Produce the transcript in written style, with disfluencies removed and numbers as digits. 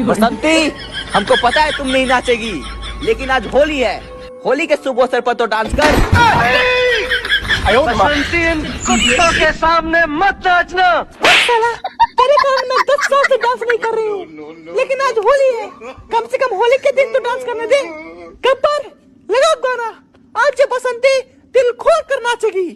बसंती, हमको पता है तुम नहीं नाचेगी, लेकिन आज होली है। होली के शुभ अवसर पर तो डांस कर। बसंती, इन कुत्तों के सामने मत नाचना। साला, तेरे कारण मैं 10 साल से डांस नहीं कर रही हूँ, लेकिन आज होली है, कम से कम होली के दिन तो डांस करने दे। गब्बर, लगाओ गाना। आज ये बसंती दिल खोल कर नाचेगी।